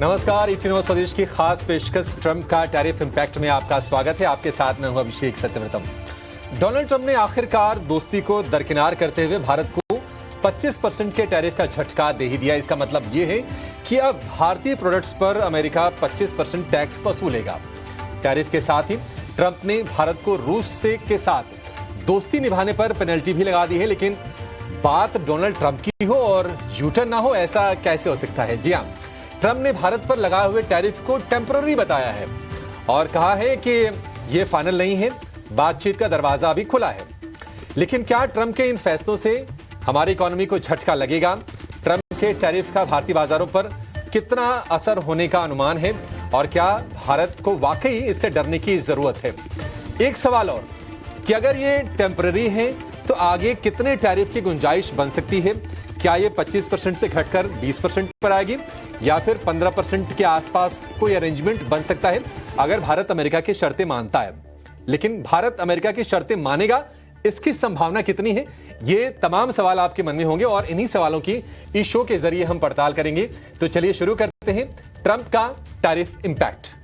नमस्कार, इचिनो स्वदेश की खास पेशकश ट्रंप का टैरिफ इंपैक्ट में आपका स्वागत है। आपके साथ में हूं अभिषेक सत्यव्रतम। डोनाल्ड ट्रंप ने आखिरकार दोस्ती को दरकिनार करते हुए भारत को 25% के टैरिफ का झटका दे ही दिया। इसका मतलब यह है कि अब भारतीय प्रोडक्ट्स पर अमेरिका 25% टैक्स वसूलेगा। टैरिफ के साथ ही ट्रंप ने भारत को रूस के साथ दोस्ती निभाने पर पेनल्टी भी लगा दी है। लेकिन बात डोनाल्ड ट्रंप की हो और यूटर्न ना हो, ऐसा कैसे हो सकता है? जी हां, ट्रंप ने भारत पर लगाए हुए टैरिफ को टेम्पररी बताया है और कहा है कि यह फाइनल नहीं है, बातचीत का दरवाजा अभी खुला है। लेकिन क्या ट्रंप के इन फैसलों से हमारी इकोनॉमी को झटका लगेगा? ट्रंप के टैरिफ का भारतीय बाजारों पर कितना असर होने का अनुमान है और क्या भारत को वाकई इससे डरने की जरूरत है? एक सवाल और कि अगर ये टेम्पररी है तो आगे कितने टैरिफ की गुंजाइश बन सकती है? क्या ये 25% से घटकर 20% पर आएगी या फिर 15% के आसपास कोई अरेंजमेंट बन सकता है अगर भारत अमेरिका की शर्तें मानता है? लेकिन भारत अमेरिका की शर्तें मानेगा, इसकी संभावना कितनी है? ये तमाम सवाल आपके मन में होंगे और इन्हीं सवालों की इस शो के जरिए हम पड़ताल करेंगे। तो चलिए शुरू करते हैं ट्रंप का टैरिफ इंपैक्ट।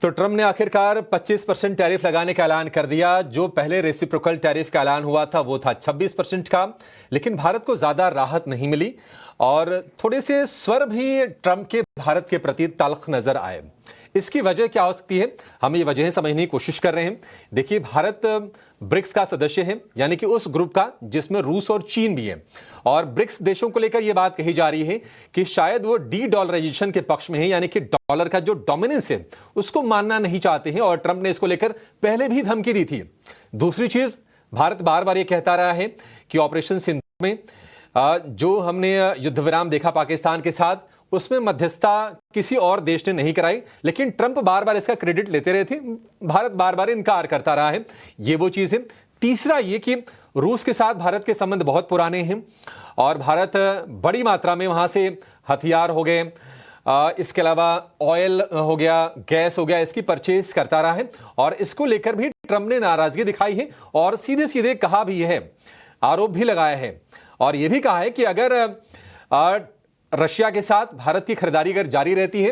तो ट्रंप ने आखिरकार 25% टैरिफ लगाने का ऐलान कर दिया। जो पहले रेसिप्रोकल टैरिफ का ऐलान हुआ था वो था 26% का, लेकिन भारत को ज्यादा राहत नहीं मिली और थोड़े से स्वर भी ट्रंप के भारत के प्रति तल्ख नजर आए। इसकी वजह क्या हो सकती है? हम ये वजह समझने की कोशिश कर रहे हैं। देखिए, भारत ब्रिक्स का सदस्य है, यानी कि उस ग्रुप का जिसमें रूस और चीन भी है। और ब्रिक्स देशों को लेकर यह बात कही जा रही है कि शायद वो डी डॉलराइजेशन के पक्ष में है, यानी कि डॉलर का जो डोमिनेंस है उसको मानना नहीं चाहते हैं और ट्रंप ने इसको लेकर पहले भी धमकी दी थी। दूसरी चीज, भारत बार बार ये कहता रहा है कि ऑपरेशन सिंधु में जो हमने युद्ध विराम देखा पाकिस्तान के साथ, उसमें मध्यस्थता किसी और देश ने नहीं कराई, लेकिन ट्रंप बार बार इसका क्रेडिट लेते रहे थे। भारत बार बार इनकार करता रहा है। ये वो चीज है। तीसरा ये कि रूस के साथ भारत के संबंध बहुत पुराने हैं और भारत बड़ी मात्रा में वहां से हथियार हो गए, इसके अलावा ऑयल हो गया, गैस हो गया, इसकी परचेज करता रहा है और इसको लेकर भी ट्रंप ने नाराजगी दिखाई है और सीधे सीधे कहा भी है, आरोप भी लगाया है और यह भी कहा है कि अगर रशिया के साथ भारत की खरीदारी अगर जारी रहती है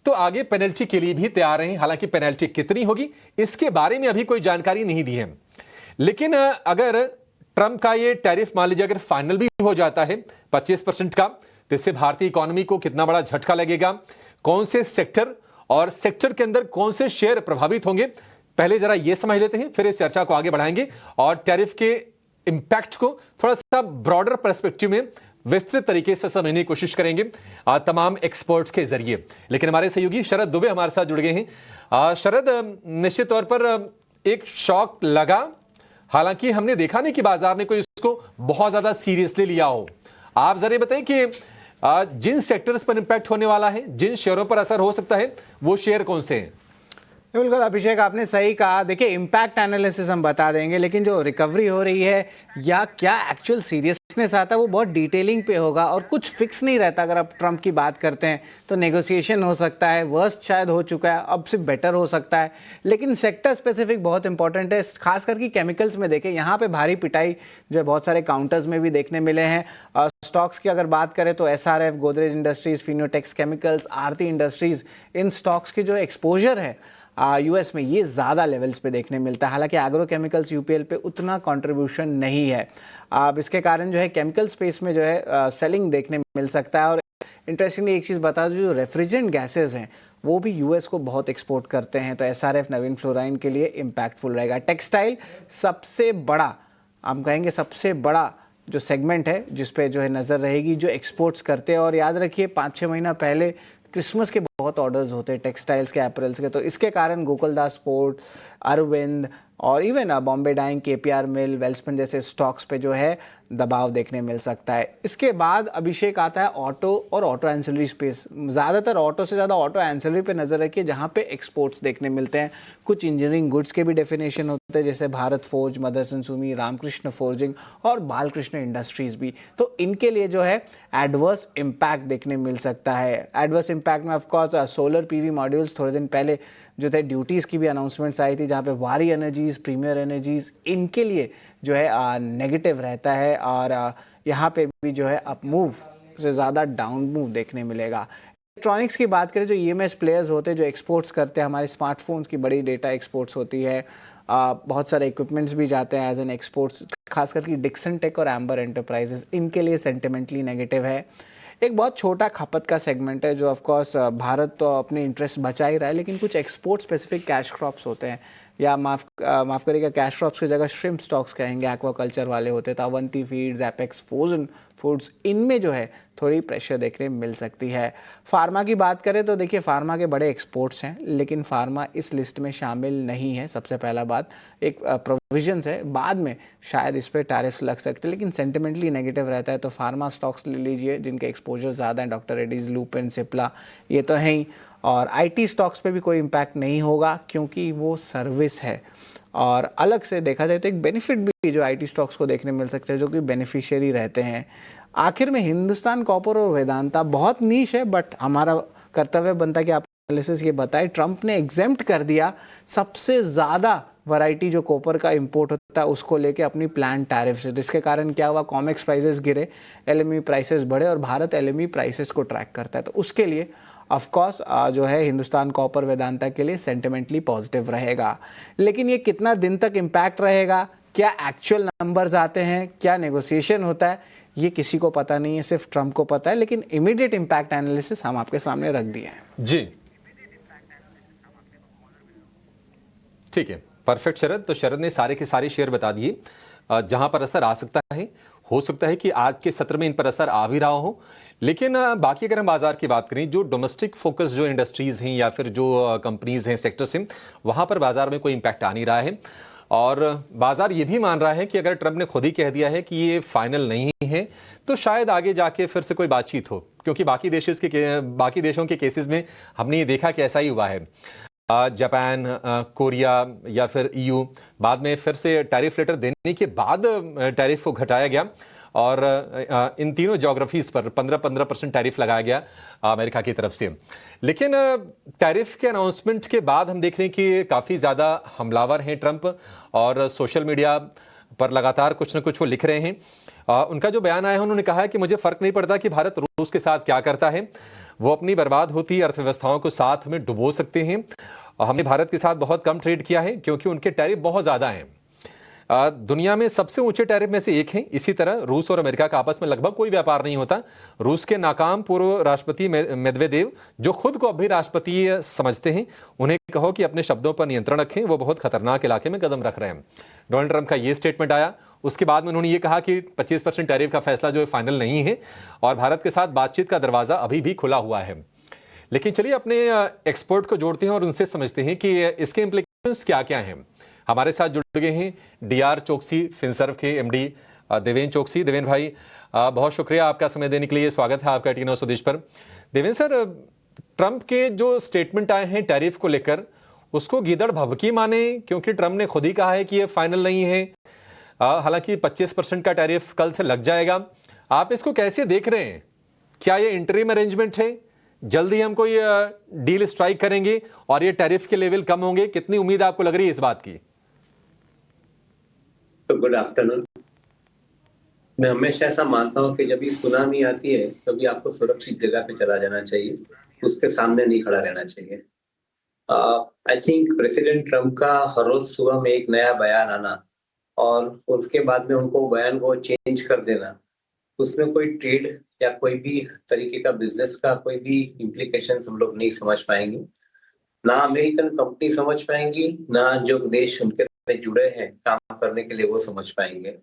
तो आगे पेनल्टी के लिए भी तैयार हैं। हालांकि पेनल्टी कितनी होगी इसके बारे में अभी कोई जानकारी नहीं दी है। लेकिन अगर ट्रंप का ये टैरिफ मान लीजिए अगर फाइनल भी हो जाता है 25% का, तो इससे भारतीय इकोनॉमी को कितना बड़ा झटका लगेगा, कौन से सेक्टर और सेक्टर के अंदर कौन से शेयर प्रभावित होंगे, पहले जरा ये समझ लेते हैं, फिर इस चर्चा को आगे बढ़ाएंगे और टैरिफ के इंपैक्ट को थोड़ा सा ब्रॉडर पर्सपेक्टिव में विस्तृत तरीके से समझने की कोशिश करेंगे तमाम एक्सपर्ट्स के जरिए। लेकिन हमारे सहयोगी शरद दुबे हमारे साथ जुड़ गए हैं। शरद, निश्चित तौर पर एक शॉक लगा, हालांकि हमने देखा नहीं कि बाजार ने कोई इसको बहुत ज्यादा सीरियसली लिया हो। आप जरा बताएं कि जिन सेक्टर्स पर इंपैक्ट होने वाला है, जिन शेयरों पर असर हो सकता है, वो शेयर कौन से हैं? बिल्कुल अभिषेक, आपने सही कहा। देखिए, इम्पैक्ट एनालिसिस हम बता देंगे, लेकिन जो रिकवरी हो रही है या क्या एक्चुअल सीरियसनेस आता है वो बहुत डिटेलिंग पे होगा और कुछ फिक्स नहीं रहता। अगर आप ट्रंप की बात करते हैं तो नेगोशिएशन हो सकता है, वर्स्ट शायद हो चुका है, अब सिर्फ बेटर हो सकता है। लेकिन सेक्टर स्पेसिफिक बहुत इंपॉर्टेंट है, खास करके केमिकल्स में देखें, यहाँ पे भारी पिटाई जो है बहुत सारे काउंटर्स में भी देखने मिले हैं। स्टॉक्स की अगर बात करें तो SRF, Godrej industries, Fineotex chemicals, Aarti industries, इन स्टॉक्स की जो एक्सपोजर है यूएस में ये ज़्यादा लेवल्स पे देखने मिलता है। हालांकि एग्रोकेमिकल्स यूपीएल पे उतना कंट्रीब्यूशन नहीं है। अब इसके कारण जो है केमिकल स्पेस में जो है सेलिंग देखने मिल सकता है। और इंटरेस्टिंगली एक चीज़ बता दूं, जो रेफ्रिजरेंट गैसेज हैं वो भी यूएस को बहुत एक्सपोर्ट करते हैं, तो SRF नवीन फ्लोराइन के लिए इम्पैक्टफुल रहेगा। टेक्सटाइल सबसे बड़ा, हम कहेंगे सबसे बड़ा जो सेगमेंट है जिस पे जो है नज़र रहेगी, जो एक्सपोर्ट्स करते हैं। और याद रखिए 5-6 महीना पहले क्रिसमस के बहुत ऑर्डर्स होते हैं टेक्सटाइल्स के, एपरल्स के, तो इसके कारण गोकुलदास पोर्ट, अरविंद और इवन बॉम्बे डाइंग, केपीआर मिल, वेल्सपन जैसे स्टॉक्स पे जो है दबाव देखने मिल सकता है। इसके बाद अभिषेक आता है ऑटो और ऑटो एंसिलरी स्पेस। ज़्यादातर ऑटो से ज़्यादा ऑटो एंसिलरी पे नज़र रखिए, जहाँ पे एक्सपोर्ट्स देखने मिलते हैं। कुछ इंजीनियरिंग गुड्स के भी डेफिनेशन होते हैं, जैसे भारत फोर्ज, मदरसन सुमी, रामकृष्ण फोर्जिंग और बालकृष्ण इंडस्ट्रीज भी। तो इनके लिए जो है एडवर्स इम्पैक्ट देखने मिल सकता है। एडवर्स इम्पैक्ट में ऑफकोर्स सोलर पीवी मॉड्यूल्स थोड़े दिन पहले जो थे ड्यूटीज़ की भी अनाउंसमेंट्स आई थी, जहाँ पे वारी एनर्जीज, प्रीमियर एनर्जीज, इनके लिए जो है नेगेटिव रहता है और यहाँ पे भी जो है अप मूव से ज़्यादा डाउन मूव देखने मिलेगा। इलेक्ट्रॉनिक्स की बात करें, जो ईएमएस प्लेयर्स होते हैं जो एक्सपोर्ट्स करते हैं, हमारे स्मार्टफोन्स की बड़ी डेटा एक्सपोर्ट्स होती है, बहुत सारे इक्विपमेंट्स भी जाते हैं एज एन एक्सपोर्ट्स, खास करके डिक्सन टेक और एम्बर एंटरप्राइजेस, इनके लिए सेंटिमेंटली नेगेटिव है। एक बहुत छोटा खपत का सेगमेंट है जो ऑफ कोर्स भारत तो अपने इंटरेस्ट बचा ही रहा है, लेकिन कुछ एक्सपोर्ट स्पेसिफिक कैश क्रॉप्स होते हैं, या माफ़ करिएगा, कैश क्रॉप्स की जगह श्रिम्प स्टॉक्स कहेंगे, एक्वाकल्चर वाले होते थे, Avanti feeds, apex frozen foods, इनमें जो है थोड़ी प्रेशर देखने मिल सकती है। फार्मा की बात करें तो देखिए फार्मा के बड़े एक्सपोर्ट्स हैं, लेकिन फार्मा इस लिस्ट में शामिल नहीं है। सबसे पहला बात, एक प्रोविजंस है, बाद में शायद इस पर टैरिफ्स लग सकते हैं, लेकिन सेंटिमेंटली नेगेटिव रहता है। तो फार्मा स्टॉक्स ले लीजिए जिनके एक्सपोजर ज़्यादा हैं, डॉक्टर रेड्डीज, लुपिन, सिप्ला, ये तो हैं ही। और आईटी स्टॉक्स पे भी कोई इम्पैक्ट नहीं होगा क्योंकि वो सर्विस है। और अलग से देखा जाए तो एक बेनिफिट भी जो आईटी स्टॉक्स को देखने मिल सकते हैं, जो कि बेनिफिशियरी रहते हैं। आखिर में हिंदुस्तान कॉपर और वेदांता बहुत नीश है, बट हमारा कर्तव्य बनता है कि आप एनालिसिस ये बताएं। ट्रंप ने एग्जेम्प्ट कर दिया सबसे ज़्यादा वैरायटी जो कॉपर का इंपोर्ट होता है उसको लेके अपनी प्लान टैरिफ से। जिसके कारण क्या हुआ, कॉमेक्स प्राइसेस गिरे, एलएमई प्राइसेस बढ़े, और भारत एलएमई प्राइसेस को ट्रैक करता है। तो उसके लिए ऑफ कोर्स जो है हिंदुस्तान कॉपर वेदांता के लिए सेंटिमेंटली पॉजिटिव रहेगा। लेकिन ये कितना दिन तक इम्पैक्ट रहेगा, क्या एक्चुअल नंबर्स आते हैं, क्या नेगोशिएशन होता है, ये किसी को पता नहीं है, सिर्फ ट्रंप को पता है। लेकिन इमीडिएट इम्पैक्ट एनालिसिस हम आपके सामने रख दिए हैं। जी ठीक है, परफेक्ट शरद। तो शरद ने सारे के सारे शेयर बता दिए जहां पर असर आ सकता है। हो सकता है कि आज के सत्र में इन पर असर आ भी रहा हो, लेकिन बाकी अगर हम बाजार की बात करें, जो डोमेस्टिक फोकस जो इंडस्ट्रीज हैं या फिर जो कंपनीज हैं, सेक्टर्स हैं, वहां पर बाजार में कोई इंपैक्ट आ नहीं रहा है। और बाजार ये भी मान रहा है कि अगर ट्रंप ने खुद ही कह दिया है कि ये फाइनल नहीं है, तो शायद आगे जाके फिर से कोई बातचीत हो, क्योंकि बाकी देशों के केसेस में हमने ये देखा कि ऐसा ही हुआ है। जापान, कोरिया या फिर ईयू, बाद में फिर से टैरिफ लेटर देने के बाद टैरिफ को घटाया गया और इन तीनों ज्योग्राफीज पर 15% टैरिफ लगाया गया अमेरिका की तरफ से। लेकिन टैरिफ के अनाउंसमेंट के बाद हम देख रहे हैं कि काफ़ी ज़्यादा हमलावर हैं ट्रंप, और सोशल मीडिया पर लगातार कुछ न कुछ वो लिख रहे हैं। उनका जो बयान आया है, उन्होंने कहा है कि मुझे फ़र्क नहीं पड़ता कि भारत रूस के साथ क्या करता है, वो अपनी बर्बाद होती अर्थव्यवस्थाओं को साथ में डुबो सकते हैं। हमने भारत के साथ बहुत कम ट्रेड किया है क्योंकि उनके टैरिफ बहुत ज़्यादा हैं। दुनिया में सबसे ऊंचे टैरिफ में से एक हैं। इसी तरह रूस और अमेरिका का आपस में लगभग कोई व्यापार नहीं होता। रूस के नाकाम पूर्व राष्ट्रपति मेदवेदेव, जो खुद को अभी राष्ट्रपति समझते हैं, उन्हें कहो कि अपने शब्दों पर नियंत्रण रखें, वो बहुत खतरनाक इलाके में कदम रख रहे हैं। डोनाल्ड ट्रंप का ये स्टेटमेंट आया, उसके बाद में उन्होंने ये कहा कि 25% टैरिफ का फैसला जो है फाइनल नहीं है और भारत के साथ बातचीत का दरवाजा अभी भी खुला हुआ है। लेकिन चलिए अपने एक्सपर्ट को जोड़ते हैं और उनसे समझते हैं कि इसके इम्प्लीकेशंस क्या क्या हैं। हमारे साथ जुड़ गए हैं डीआर चोकसी, फिनसर्व के एमडी देवेन चोकसी। देवेन भाई, बहुत शुक्रिया आपका समय देने के लिए। स्वागत है आपका टी9 स्वदेश पर। देवेन सर, ट्रंप के जो स्टेटमेंट आए हैं टैरिफ को लेकर, उसको गीदड़ भभकी माने, क्योंकि ट्रंप ने खुद ही कहा है कि ये फाइनल नहीं है। हालांकि 25% का टैरिफ कल से लग जाएगा। आप इसको कैसे देख रहे हैं? क्या ये इंटरिम अरेंजमेंट है, जल्दी हम कोई डील स्ट्राइक करेंगे और ये टैरिफ के लेवल कम होंगे? कितनी उम्मीद आपको लग रही है इस बात की? तो गुड आफ्टरनून। मैं हमेशा ऐसा मानता हूँ कि जब भी सुनामी आती है तभी आपको सुरक्षित जगह पे चला जाना चाहिए, उसके सामने नहीं खड़ा रहना चाहिए। आई थिंक प्रेसिडेंट ट्रंप का हर रोज सुबह में एक नया बयान आना और उसके बाद में उनको बयान को चेंज कर देना, उसमें कोई ट्रेड या कोई भी तरीके का बिजनेस का कोई भी इम्प्लीकेशन हम लोग नहीं समझ पाएंगे। ना अमेरिकन कंपनी समझ पाएंगी, ना जो देश उनके से जुड़े हैं काम करने के लिए वो समझ पाएंगे।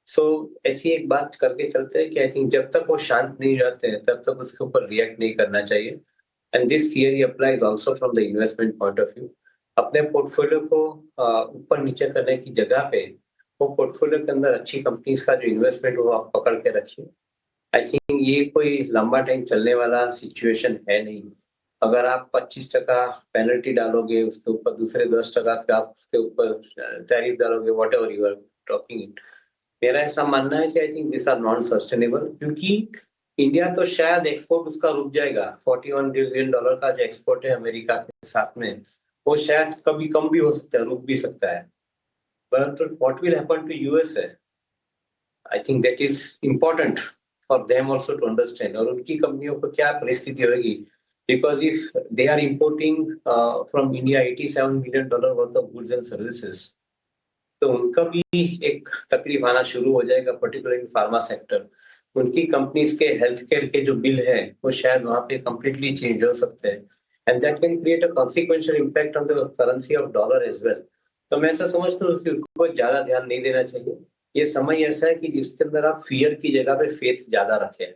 सो ऐसी एक बात करके चलते हैं कि आई थिंक जब तक वो शांत नहीं जाते हैं तब तक उसके ऊपर रिएक्ट नहीं करना चाहिए। And this theory applies also from the investment point of view. अपने पोर्टफोलियो को ऊपर नीचे करने की जगह पे वो पोर्टफोलियो के अंदर अच्छी कंपनीज का जो इन्वेस्टमेंट हो आप पकड़ के रखिए। आई थिंक ये कोई लंबा टाइम चलने वाला सिचुएशन है नहीं। अगर आप 25% पेनल्टी डालोगे उसके ऊपर दूसरे 10% पे आप उसके ऊपर टैरिफ डालोगे, whatever you are talking it, मेरा ऐसा मानना है कि I think this are non sustainable, क्योंकि इंडिया तो शायद एक्सपोर्ट उसका रुक जाएगा। $41 बिलियन का जो एक्सपोर्ट है अमेरिका के साथ में, वो शायद कभी कम भी हो सकता है, रुक भी सकता है। परंतु what will happen to USA, I think that is important for them also to understand, और उनकी कंपनियों को क्या परिस्थिति होगी, because if they are importing from India $87 billion worth of goods and services, तो उनका भी एक तकलीफ आना शुरू हो जाएगा, पर्टिकुलरली फार्मा सेक्टर। उनकी कंपनीज के हेल्थ केयर के जो बिल है वो शायद वहां पे कंप्लीटली चेंज हो सकते हैं, and that can create a consequential impact on the currency of dollar as well. तो मैं ऐसा समझता हूँ उसके ऊपर ज्यादा ध्यान नहीं देना चाहिए। ये समय ऐसा है कि जिसके अंदर आप फियर की जगह पे फेथ ज्यादा रखें,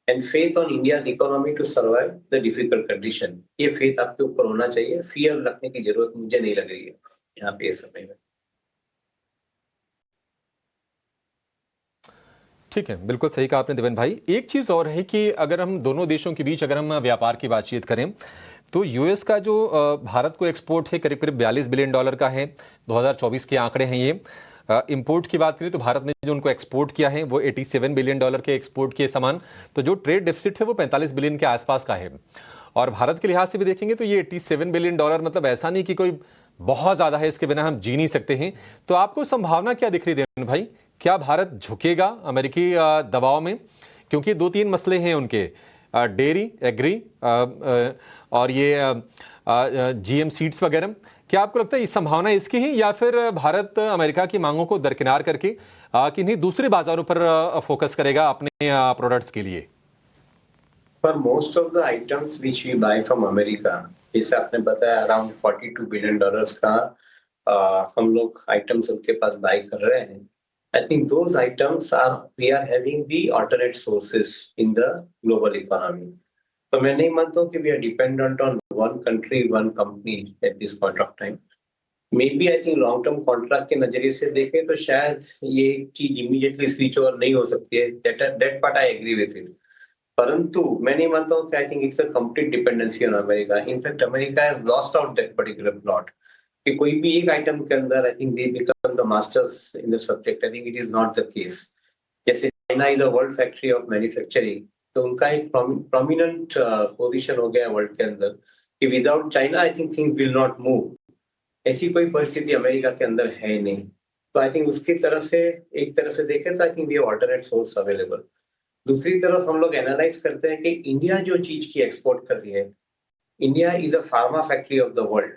and faith on India's economy to survive the difficult condition, ये फेथ आपके ऊपर होना चाहिए। फियर रखने की जरूरत मुझे नहीं लग रही है यहाँ पे इस समय में। ठीक है, बिल्कुल सही कहा आपने देवेन भाई। एक चीज़ और है कि अगर हम दोनों देशों के बीच अगर हम व्यापार की बातचीत करें तो यूएस का जो भारत को एक्सपोर्ट है करीब करीब $42 बिलियन का है। 2024 के आंकड़े हैं ये। इंपोर्ट की बात करें तो भारत ने जो उनको एक्सपोर्ट किया है वो $87 बिलियन के एक्सपोर्ट किए सामान। तो जो ट्रेड डेफिसिट है वो 45 बिलियन के आसपास का है। और भारत के लिहाज से भी देखेंगे तो ये $87 बिलियन मतलब ऐसा नहीं कि कोई बहुत ज़्यादा है, इसके बिना हम जी नहीं सकते हैं। तो आपको संभावना क्या दिख रही है देवेन भाई, क्या भारत झुकेगा अमेरिकी दबाव में? क्योंकि 2-3 मसले हैं उनके, डेयरी, एग्री और ये जीएम सीड्स वगैरह। क्या आपको लगता है इस संभावना इसकी है, या फिर भारत अमेरिका की मांगों को दरकिनार करके किन्हीं दूसरे बाजारों पर फोकस करेगा अपने प्रोडक्ट्स के लिए? For most of the items which we buy from America, जैसे आपने बताया अराउंड $42 बिलियन का हम लोग आइटम्स उनके पास बाय कर रहे हैं। I think those items we are having the alternate sources in the global economy. तो मैं नहीं मानता हूँ कि we are dependent on one country, one company at this point of time. Maybe I think long term contract के नजरिए से देखें तो शायद ये चीज immediately switch over नहीं हो सकती है। That part I agree with it. परंतु मैं नहीं मानता हूँ कि I think it's a complete dependency on America. In fact America has lost out that particular plot कि कोई भी एक आइटम के अंदर I think they become the masters in the subject. I think it is not the case. जैसे China is a world factory of manufacturing, तो उनका एक प्रोमिनेंट पोजीशन हो गया वर्ल्ड के अंदर कि without China I think things will not move. ऐसी कोई परिस्थिति अमेरिका के अंदर है नहीं। तो आई थिंक उसकी तरफ से एक तरह से देखें तो I think we have alternate source available. दूसरी तरफ हम लोग एनालाइज करते हैं कि इंडिया जो चीज की एक्सपोर्ट कर रही है, India is a pharma factory of the world.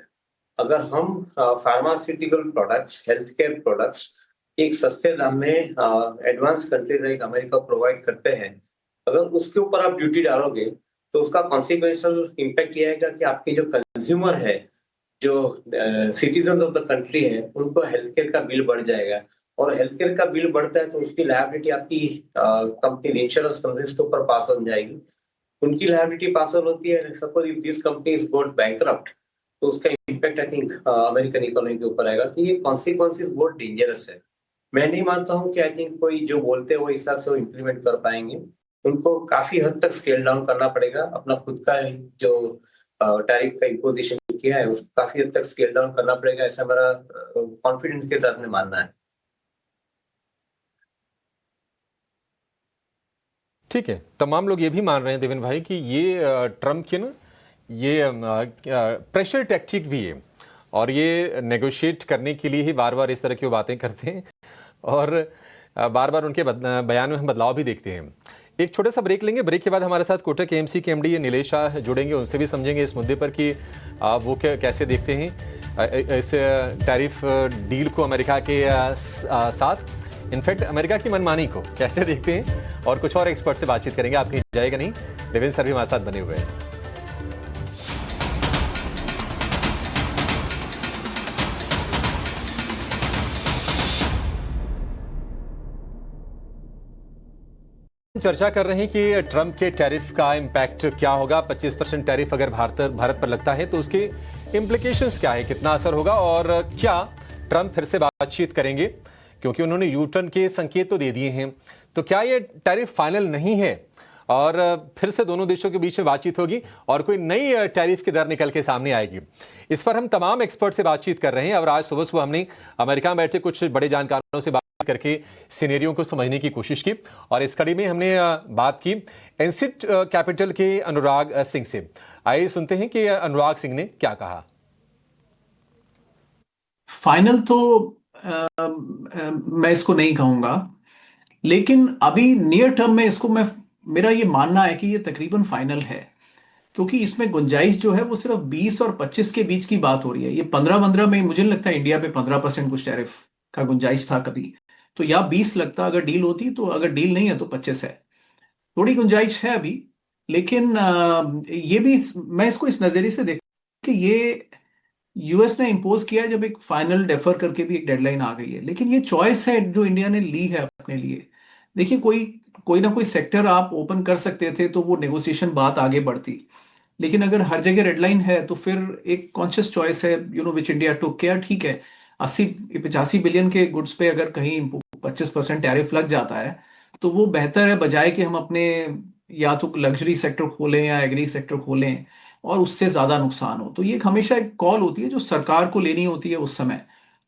अगर हम pharmaceutical products, health care products एक सस्ते दाम में advance countries like America provide करते हैं, अगर उसके ऊपर आप ड्यूटी डालोगे तो उसका कॉन्सिक्वेंशियल इम्पैक्ट ये आएगा कि आपके जो कंज्यूमर है, जो सिटीजन ऑफ द कंट्री है, उनको हेल्थ केयर का बिल बढ़ जाएगा। और हेल्थ केयर का बिल बढ़ता है तो उसकी लायबिलिटी आपकी कंपनी इंश्योरेंस कंपनीज के ऊपर पास ऑन जाएगी। उनकी लायबिलिटी पास ऑन होती है। Suppose if this companies got bankrupt, तो उसका impact I think American economy के ऊपर आएगा। तो ये कॉन्सिक्वेंसेस बहुत डेंजरस है। मैं नहीं मानता हूँ कि आई थिंक कोई जो बोलते हैं वो हिसाब से वो इम्प्लीमेंट कर पाएंगे। उनको काफी हद तक स्केल डाउन करना पड़ेगा। अपना खुद का जो टैरिफ का इम्पोजिशन किया है उसको काफी हद तक स्केल डाउन करना पड़ेगा, ऐसा मेरा कॉन्फिडेंस के साथ में मानना है। ठीक है, तमाम लोग ये भी मान रहे हैं देवेन भाई कि ये ट्रम्प के ना ये प्रेशर टैक्टिक भी है, और ये नेगोशिएट करने के लिए ही बार बार इस तरह की बातें करते हैं, और बार बार उनके बयान में हम बदलाव भी देखते हैं। एक छोटा सा ब्रेक लेंगे। ब्रेक के बाद हमारे साथ कोटक एएमसी के एमडी नीलेश शाह जुड़ेंगे, उनसे भी समझेंगे इस मुद्दे पर कि वो कैसे देखते हैं इस टैरिफ डील को अमेरिका के साथ, इनफैक्ट अमेरिका की मनमानी को कैसे देखते हैं, और कुछ और एक्सपर्ट से बातचीत करेंगे। आप कहीं जाएगा नहीं, देवेंद्र सर भी हमारे साथ बने हुए हैं। चर्चा कर रहे हैं कि ट्रंप के टैरिफ का इम्पैक्ट क्या होगा। 25% टैरिफ अगर भारत पर लगता है तो उसके इम्प्लीकेशंस क्या है, कितना असर होगा और क्या ट्रंप फिर से बातचीत करेंगे, क्योंकि उन्होंने यू टर्न के संकेत तो दे दिए हैं। तो क्या ये टैरिफ फाइनल नहीं है और फिर से दोनों देशों के बीच में बातचीत होगी और कोई नई टैरिफ की दर निकल के सामने आएगी? इस पर हम तमाम एक्सपर्ट से बातचीत कर रहे हैं और आज सुबह सुबह हमने अमेरिका में बैठे कुछ बड़े जानकारों से बात करके सिनेरियो को समझने की कोशिश की और इस कड़ी में हमने बात की एनसिट कैपिटल के अनुराग सिंह से। आइए सुनते हैं कि अनुराग सिंह ने क्या कहा। फाइनल तो मैं इसको नहीं कहूंगा, लेकिन अभी नियर टर्म में इसको मेरा ये मानना है कि ये तकरीबन फाइनल है, क्योंकि इसमें गुंजाइश जो है वो सिर्फ 20 और 25 के बीच की बात हो रही है। ये 15 में मुझे नहीं लगता इंडिया पे 15% कुछ टैरिफ का गुंजाइश था कभी, तो या 20 लगता अगर डील होती, तो अगर डील नहीं है तो 25 है। थोड़ी गुंजाइश है अभी, लेकिन ये भी मैं इसको इस नजरिए से देख कि ये यूएस ने इंपोज किया जब एक फाइनल डेफर करके भी एक डेडलाइन आ गई है, लेकिन ये चॉइस है जो इंडिया ने ली है अपने लिए। देखिए, कोई ना कोई सेक्टर आप ओपन कर सकते थे तो वो नेगोशिएशन बात आगे बढ़ती, लेकिन अगर हर जगह रेडलाइन है तो फिर एक कॉन्शियस चॉइस है विच इंडिया टुक केयर। ठीक है, 80-85 बिलियन के गुड्स पे अगर कहीं 25% टैरिफ लग जाता है तो वो बेहतर है, बजाय कि हम अपने या तो लग्जरी सेक्टर खोलें या एग्री सेक्टर खोलें और उससे ज्यादा नुकसान हो। तो ये हमेशा एक कॉल होती है जो सरकार को लेनी होती है। उस समय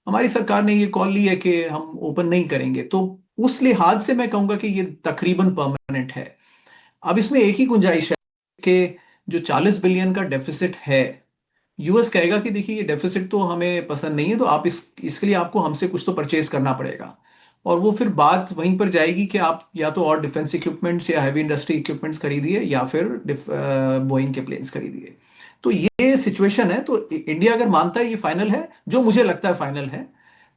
हमारी सरकार ने ये कॉल ली है कि हम ओपन नहीं करेंगे, तो उस लिहाज से मैं कहूंगा कि ये तकरीबन परमानेंट है। अब इसमें एक ही गुंजाइश है कि जो 40 बिलियन का डेफिसिट है, यूएस कहेगा कि देखिए ये डेफिसिट तो हमें पसंद नहीं है, तो आप इसके लिए आपको हमसे कुछ तो परचेज करना पड़ेगा। और वो फिर बात वहीं पर जाएगी कि आप या तो और डिफेंस इक्विपमेंट्स या हैवी इंडस्ट्री इक्विपमेंट्स खरीदिए या फिर बोइंग के प्लेन्स खरीदिए। तो ये सिचुएशन है। तो इंडिया अगर मानता है ये फाइनल है, जो मुझे लगता है फाइनल है,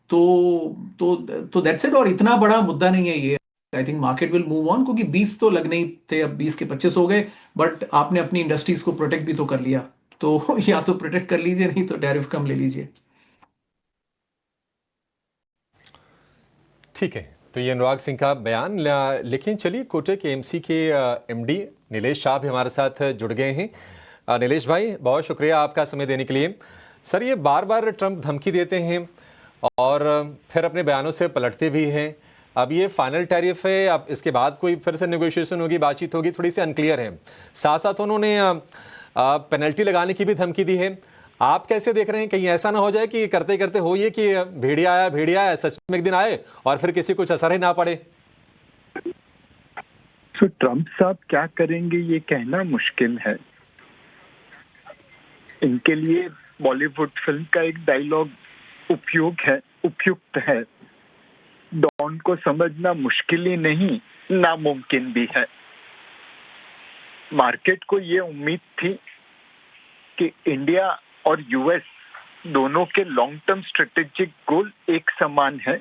तो दैट्स इट। और इतना बड़ा मुद्दा नहीं है ये। I think market will move on, क्योंकि 20 तो लगने ही थे, अब 20 के 25 हो गए, बट आपने अपनी इंडस्ट्रीज को प्रोटेक्ट भी तो कर लिया, तो या तो प्रोटेक्ट कर लीजिए, नहीं तो टैरिफ कम ले लीजिए। ठीक है, तो ये अनुराग सिंह का बयान। लेकिन चलिए, कोटक एएमसी के एमडी नीलेश शाह भी हमारे साथ जुड़ गए हैं। नीलेश भाई, बहुत शुक्रिया आपका समय देने के लिए। सर, ये बार बार ट्रंप धमकी देते हैं और फिर अपने बयानों से पलटते भी हैं। अब ये फाइनल टैरिफ है, अब इसके बाद कोई फिर से नेगोशिएशन होगी, बातचीत होगी, थोड़ी सी अनक्लियर है। साथ साथ उन्होंने पेनल्टी लगाने की भी धमकी दी है। आप कैसे देख रहे हैं? कहीं ऐसा ना हो जाए कि करते करते हो ये कि भेड़िया आया सच में एक दिन आए और फिर किसी कुछ असर ही ना पड़े। तो ट्रंप साहब क्या करेंगे ये कहना मुश्किल है। इनके लिए बॉलीवुड फिल्म का एक डायलॉग उपयुक्त है, डॉन को समझना मुश्किल ही नहीं, नामुमकिन भी है। मार्केट को ये उम्मीद थी कि इंडिया और यूएस दोनों के लॉन्ग टर्म स्ट्रेटेजिक गोल एक समान है,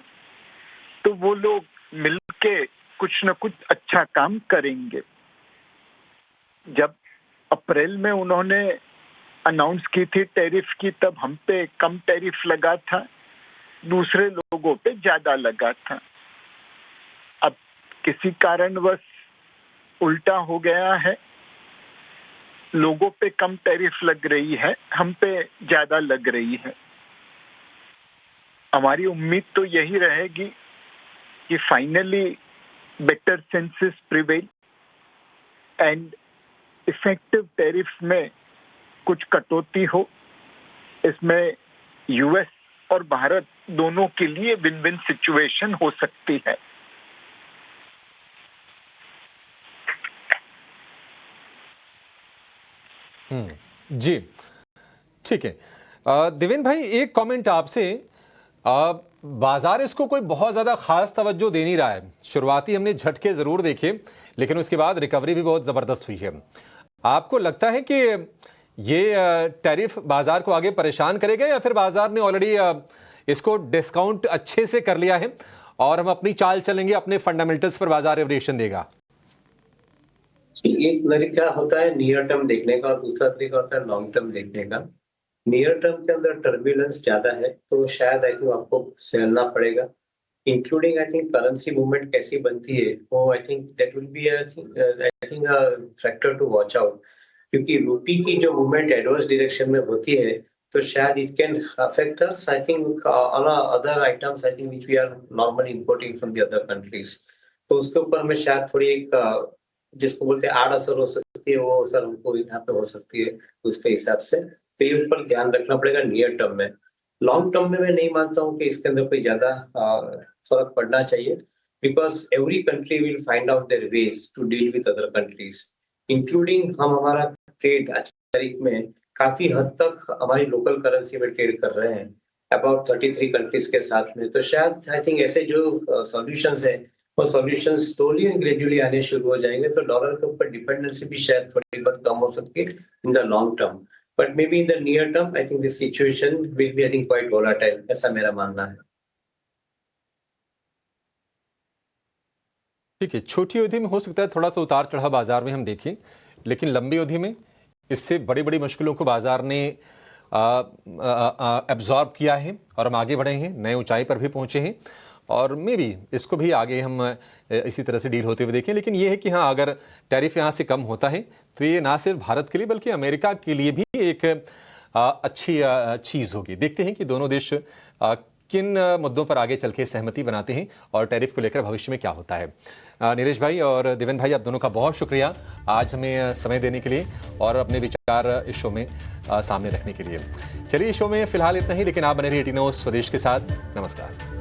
तो वो लोग मिलके कुछ न कुछ अच्छा काम करेंगे। जब अप्रैल में उन्होंने अनाउंस की थी टैरिफ की, तब हम पे कम टैरिफ लगा था, दूसरे लोगों पे ज्यादा लगा था। अब किसी कारणवश उल्टा हो गया है, लोगों पे कम टैरिफ लग रही है, हम पे ज्यादा लग रही है। हमारी उम्मीद तो यही रहेगी कि finally better senses prevail and effective tariff में कुछ कटौती हो। इसमें यूएस और भारत दोनों के लिए विन विन सिचुएशन हो सकती है। जी, ठीक है। देवेन भाई, एक कमेंट आपसे। बाजार इसको कोई बहुत ज्यादा खास तवज्जो दे नहीं रहा है। शुरुआती हमने झटके जरूर देखे, लेकिन उसके बाद रिकवरी भी बहुत जबरदस्त हुई है। आपको लगता है कि ये टैरिफ बाजार को आगे परेशान करेगा, या फिर बाजार ने ऑलरेडी इसको डिस्काउंट अच्छे से कर लिया है और हम अपनी चाल चलेंगे, अपने फंडामेंटल्स पर बाजार रिएक्शन देगा? एक तरीका होता है नियर टर्म देखने का और दूसरा तरीका होता है लॉन्ग टर्म देखने का। नियर टर्म के अंदर टर्बुलेंस ज्यादा है, तो शायद आई थिंक आपको सहना पड़ेगा, including I think currency movement कैसी बनती है, वो I think that will be I think a factor to watch out. क्योंकि रूपी की जो मूवमेंट एडवर्स डायरेक्शन में होती है, तो शायद it can affect us I think on other items I think which we are normally importing from the other countries. तो उसके ऊपर हमें शायद थोड़ी एक जिसको बोलते हैं आड़ असर हो सकती है, वो असर हमको यहाँ पे हो सकती है उसके हिसाब से। तो ये ऊपर ध्यान रखना पड़ेगा नियर टर्म में। लॉन्ग टर्म में मैं नहीं मानता हूँ कि इसके अंदर कोई ज्यादा फर्क पड़ना चाहिए, because every country will find out their ways to deal with other countries, including हम हमारा ट्रेड आज की तारीख में काफी हद तक हमारी लोकल करेंसी में ट्रेड कर रहे हैं अबाउट 33 कंट्रीज के साथ में। तो शायद आई थिंक ऐसे जो सॉल्यूशंस है वो सॉल्यूशंस स्लोली एंड ग्रेजुअली आने शुरू हो जाएंगे, तो डॉलर के ऊपर डिपेंडेंसी भी शायद थोड़ी बहुत कम हो सकती है in the long term. But maybe in the near term I think this situation will be I think quite volatile, ऐसा मेरा मानना है। ठीक है, छोटी अवधि में हो सकता है थोड़ा सा उतार चढ़ाव बाजार में हम देखें, लेकिन लंबी अवधि में इससे बड़ी बड़ी मुश्किलों को बाजार ने एब्जॉर्ब किया है और हम आगे बढ़े हैं, नए ऊंचाई पर भी पहुंचे हैं और मे बी इसको भी आगे हम इसी तरह से डील होते हुए देखें। लेकिन ये है कि हाँ, अगर टैरिफ यहाँ से कम होता है तो ये ना सिर्फ भारत के लिए बल्कि अमेरिका के लिए भी एक अच्छी चीज़ होगी। देखते हैं कि दोनों देश किन मुद्दों पर आगे चल के सहमति बनाते हैं और टैरिफ को लेकर भविष्य में क्या होता है। नीरज भाई और देवेंद्र भाई, आप दोनों का बहुत शुक्रिया आज हमें समय देने के लिए और अपने विचार इस शो में सामने रखने के लिए। चलिए, इस शो में फिलहाल इतना ही, लेकिन आप बने रहिए 18 स्वदेश के साथ। नमस्कार।